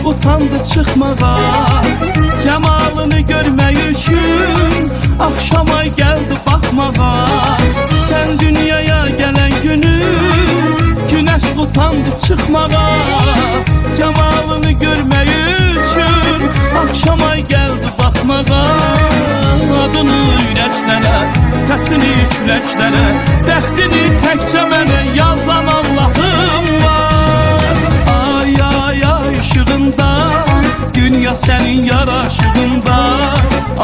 utandı çıkmağa, cemalını görmək üçün akşam ay geldi bakmağa. Sen dünyaya gelen günü güneş utandı çıkmağa, cemalını görmək üçün akşam ay geldi bakmağa. Adını ürəklərə, səsini küləklərə, bəxtini təkcə mənə yazan Allahım var. Ay ay ay ışığında, dünya sənin yaraşığında,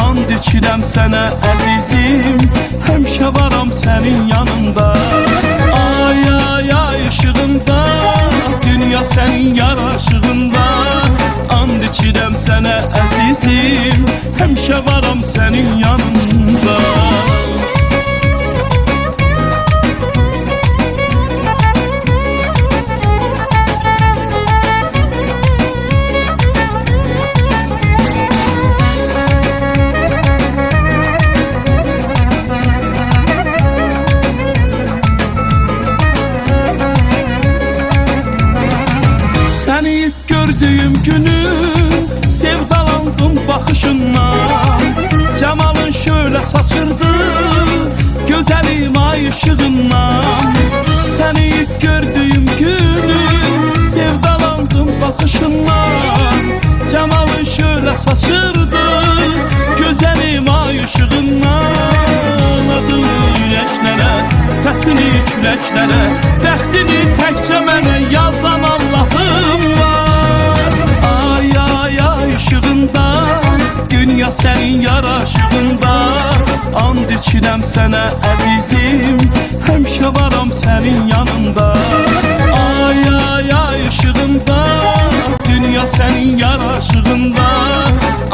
and içirəm sənə əzizim, həmişə varam sənin yanında. Ay ay ay ışığında, dünya sənin yaraşığında, and içirəm sənə əzizim, həmişə varam sənin yanında. Səni ilk gördüyüm günü sevdalandım baxışından, cemalın şöyle saçırdı gözəlim ay ışığından. Səni ilk gördüyüm günü sevdalandım baxışından, cemalın şöyle saçırdı gözəlim ay ışığından. Adını ürəklərə, səsini küləklərə, bəxtini təkcə mənə yazan Allahım var. Ay ay ay ışığında, dünya sənin yaraşığında, and içirəm sənə əzizim, həmişə varam sənin yanında. Ay ay ay ışığında, dünya sənin yaraşığında,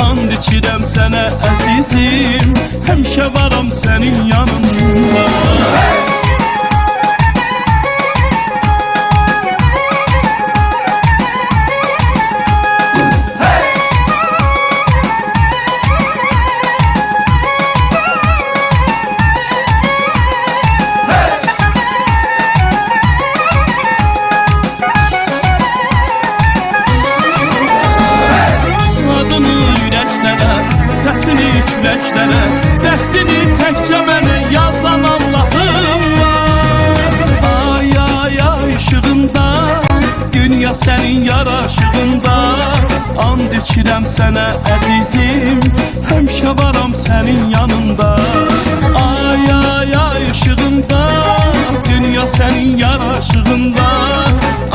and içirəm sənə əzizim, həmişə varam sənin yanında. Səsini küləklərə, bəxtini təkcə mənə yazan Allahım var. Ay ay ay ışığında, dünya sənin yaraşığında, and içirəm sənə əzizim, həmişə varam sənin yanında. Ay ay ay ışığında, dünya sənin yaraşığında,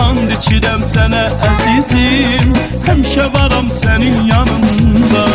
and içirəm sənə əzizim, həmişə varam sənin yanında.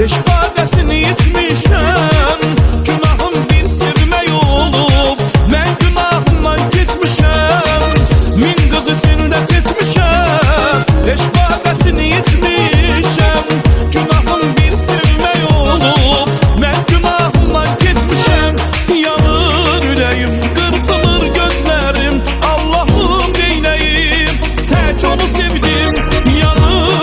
Eşq badəsini içmişəm, günahım bir sevmək olub, mən günahımdan keçmişəm. Min qız içində seçmişəm, eşq badəsini içmişəm, günahım bir sevmək olub, mən günahımdan keçmişəm. Yanır ürəyim, qırpılır gözlərim, Allahım neynəyim, tək onu sevdim. Yanır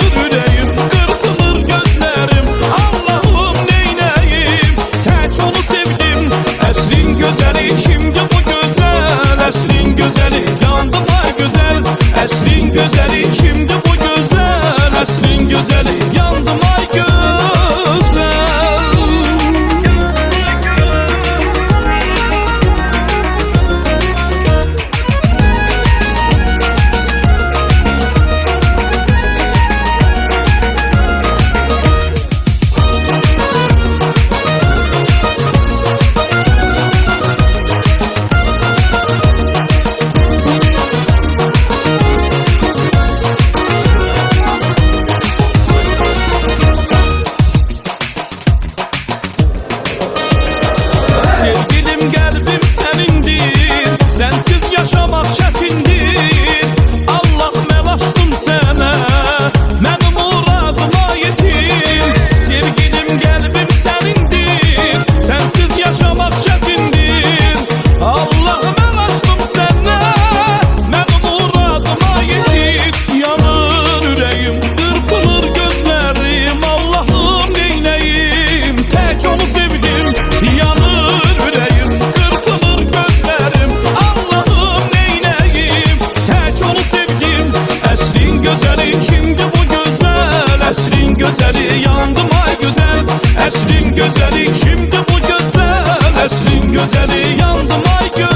gözeli, kimdi bu güzel? Əsrin gözeli, yandım ay güzel. Əsrin gözeli, kimdi bu güzel? Əsrin gözeli, yandım ay güzel.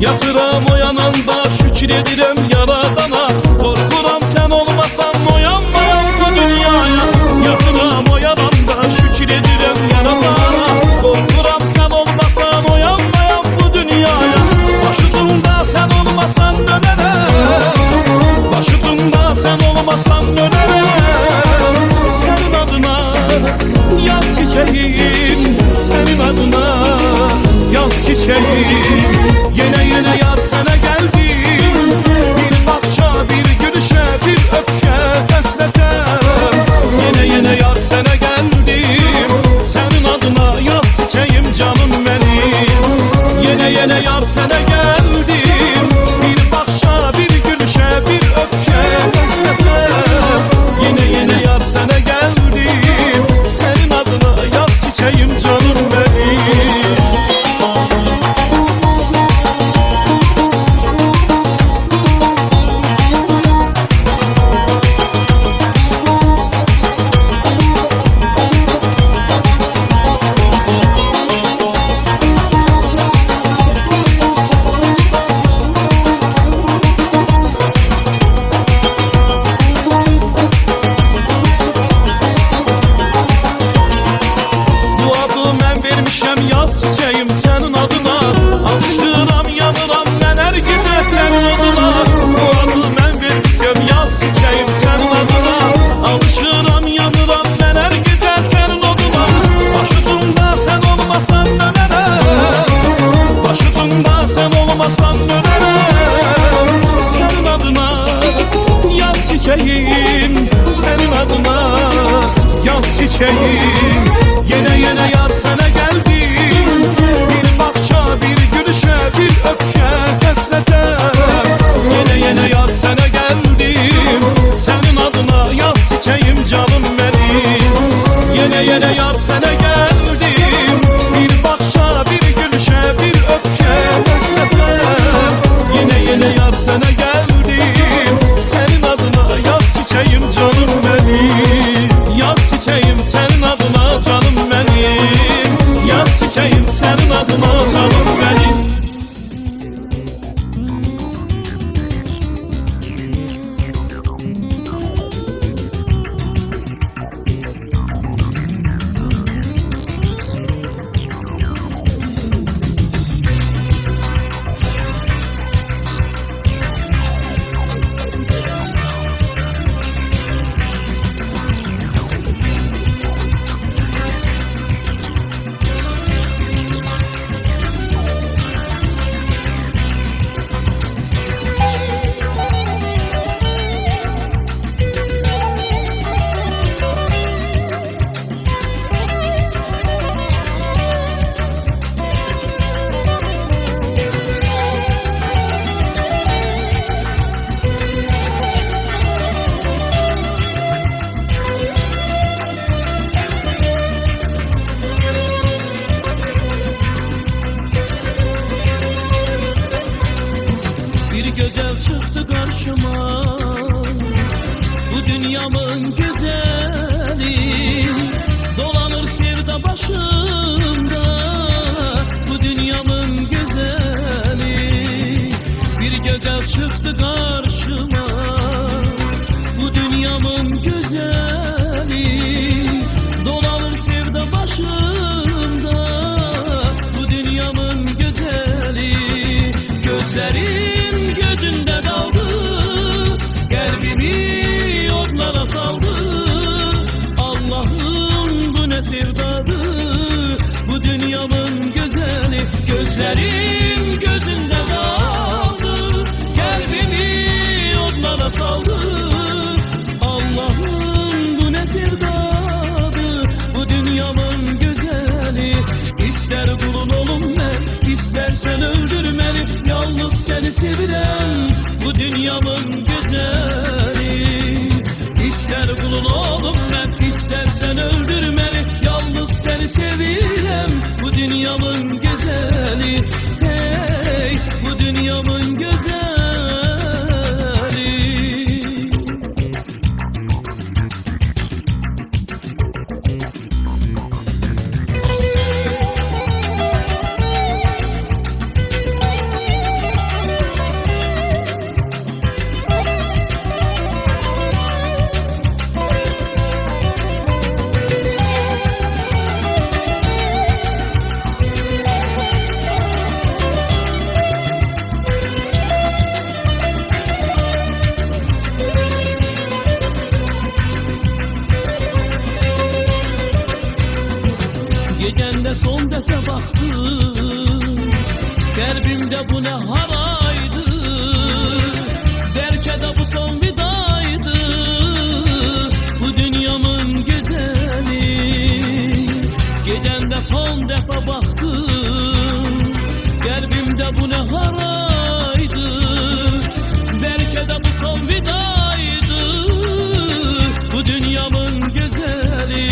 Yatıram oyananda şükür edirəm yaradana. Korkuram sen olmasan oyanmayam bu dünyaya. Yatıram oyananda şükür edirəm yaradana. Korkuram sen olmasan oyanmayam bu dünyaya. Başucumda sen olmasan dönerem. Başucumda sen olmasan dönerem. Senin adına yaz çiçeğim, senin adına yaz çiçeğim. Yine yar sana geldim. Bir bakışa, bir gülüşe, bir öpüşe hasretem. Yine yar sana geldim. Senin adına yaz çiçeğim canım benim. Yine yar sana geldim. Bir bakışa, bir gülüşe, bir öpüşe hasretem. Yine yar sana geldim. Senin adına yaz çiçeğim canım benim. Yaz çiçeğim senin adına. Alışıram yanıram ben her gece senin adına. Bu adı ben vermişim yaz çiçeğim senin adına. Alışıram yanıram ben her gece senin adına. Başucumda sen olmasan dönerem. Başucumda sen olmasan dönerem. Senin adına yaz çiçeğim, senin adına yaz çiçeğim. Yine yar sana geldim. Bir bakışa, bir gülüşe, bir öpüşe hasretem. Yine yar sana geldim. Senin adına yaz çiçeğim canım benim. Yine yar sana geldim. Bir bakışa, bir gülüşe, bir öpüşe hasretem. Yine yar sana geldim. Senin adına yaz çiçeğim canım benim. Yaz çiçeğim senin adına canım benim. Yaz çiçeğim senin adına canım benim. Güzel çıktı karşıma, bu dünyamın güzeli. Dolanır sevda başımda, bu dünyamın güzeli. Bir güzel çıktı karşıma, bu dünyamın güzeli. Dolanır sevda başımda, bu dünyamın güzeli. Gözlerim gözünde daldı, kalbimi yollara saldı. Allah'ım bu ne sevdadır, bu dünyamın güzeli. Gözlerim gözünde daldı, kalbimi yollara saldı. Allah'ım bu ne sevdadır, bu dünyamın güzeli. İster kulun olum ben, istersen öldürmeli. Yalnız yalnız seni sevirəm, bu dünyamın gözəli. İstər qulun olum mən, istərsən öldür məni, yalnız seni sevirəm, bu dünyamın gözəli. Hey, bu dünyamın gözəli. Gecəndə son dəfə baxdım, qəlbimdə bu nə haraydı, bəlkə də bu son vidaydı, bu dünyamın gözəli. Gecəndə son dəfə baxdım, qəlbimdə bu nə haraydı, bəlkə də bu son vidaydı, bu dünyamın gözəli.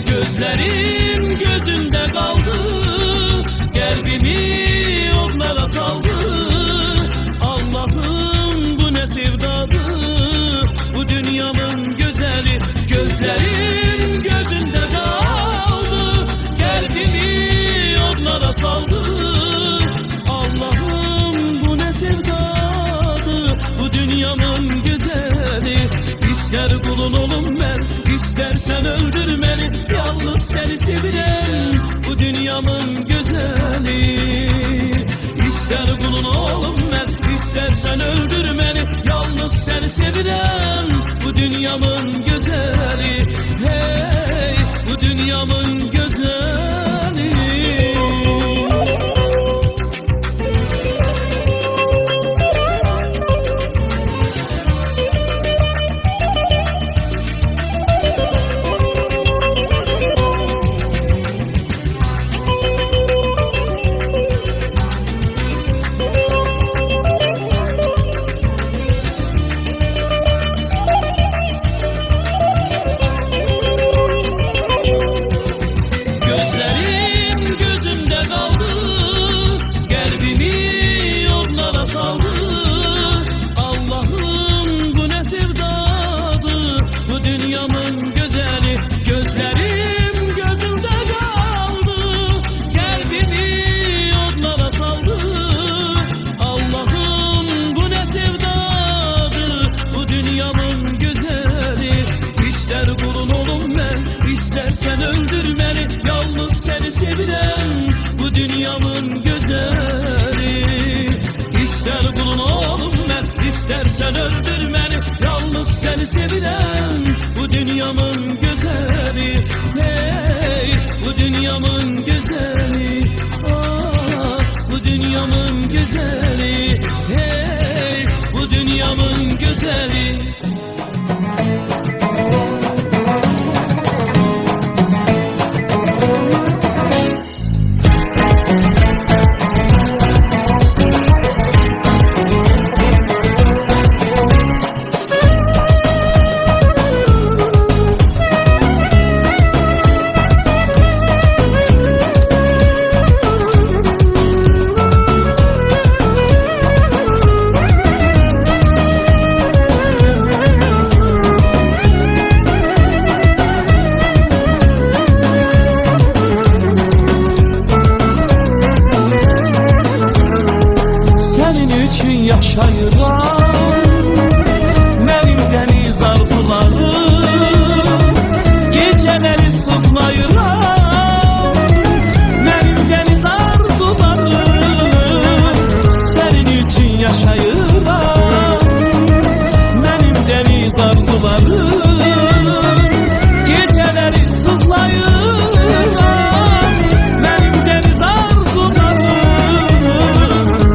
Gözlerim gözünde kaldı, kalbimi onlara saldı. Allah'ım bu ne sevdadı, bu dünyamın güzeli. Gözlerim gözünde kaldı, kalbimi onlara saldı. Allah'ım bu ne sevdadı, bu dünyamın güzeli. İster kulun olum ben, istersen öldür beni, yalnız seni sevirəm, bu dünyamın gözəli. İster kulun olum ben, istersen öldür beni, yalnız seni sevirəm, bu dünyamın gözəli. Hey, bu dünyamın gözəli. İstersen öldür beni, yalnız seni sevirəm, bu dünyamın gözəli. İster kulun olum ben, istersen öldür beni, yalnız seni sevirəm, bu dünyamın gözəli. Hey, bu dünyamın gözəli. Ah, bu dünyamın gözəli. Hey, bu dünyamın gözəli. Yaşayıram benim deniz arzularım, geceleri sızlayıram benim deniz arzularım. Senin için yaşayıram benim deniz arzularım, geceleri sızlayıram benim deniz arzularım.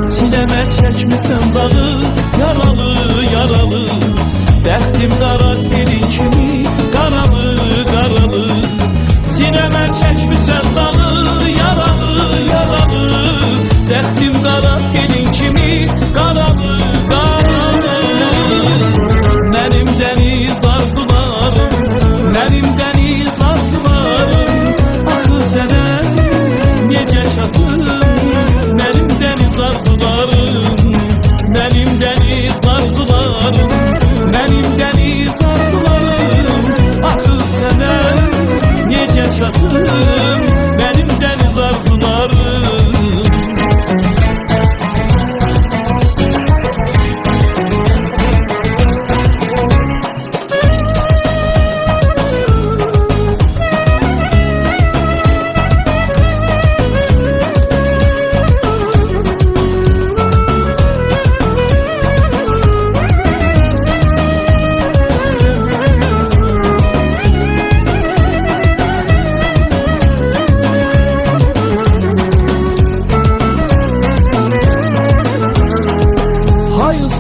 Sineme çekmişsin dağı, yaralı yaralı, bəxtim qara telin kimi qaralı qaralı. Sineme çəkmisən dağı, yaralı yaralı, bəxtim qara telin kimi çatım benim deniz arzularım.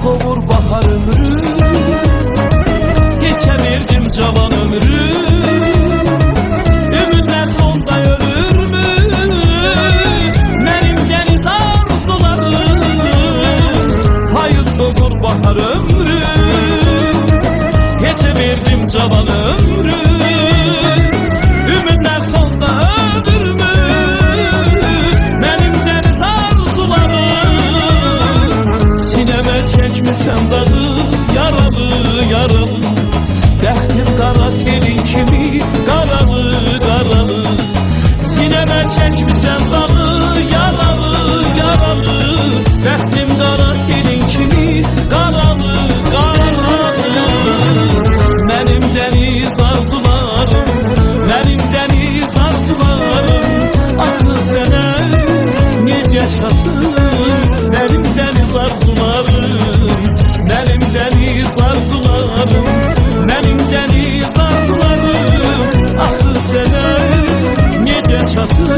Kovur bahar ömrü, geçemirdim cavan ömrü. Ümidler sonda ölür mü? Benim deniz arzularım. Hayız kovur bahar ömrü, geçemirdim cavan ömrü. Ümidler sonda ölür mü? Benim deniz arzularım. Sineme çekmişem dağı, yaralı yaralı. Dəhlim qara telin kimi, qaralı qaralı. Sineme çekmişem dağı, yaralı yaralı. Dəhlim qara telin kimi, qaralı qaralı. Benim deniz arzularım, benim deniz arzularım. Axı sənə necə çatım, benim deniz arzularım. Benim deniz arzularım, benim deniz arzularım. Axı sənə necə çatım,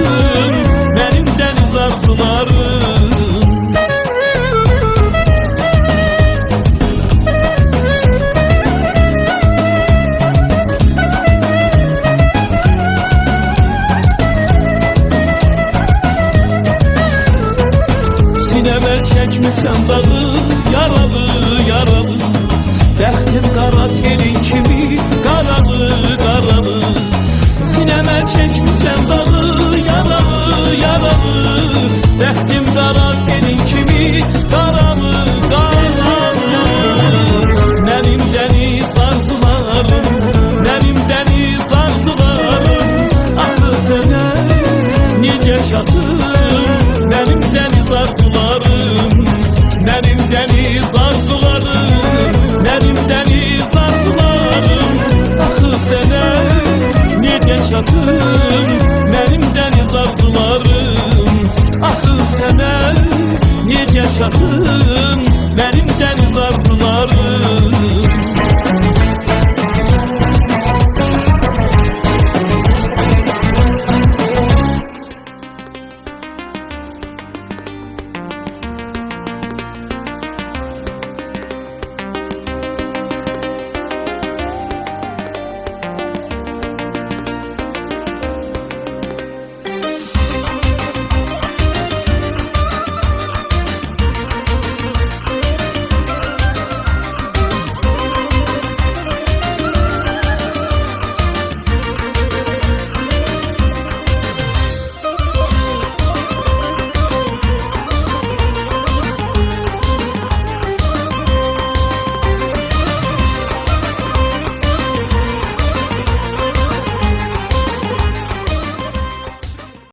benim deniz arzularım. Sineme çekmişem dağı,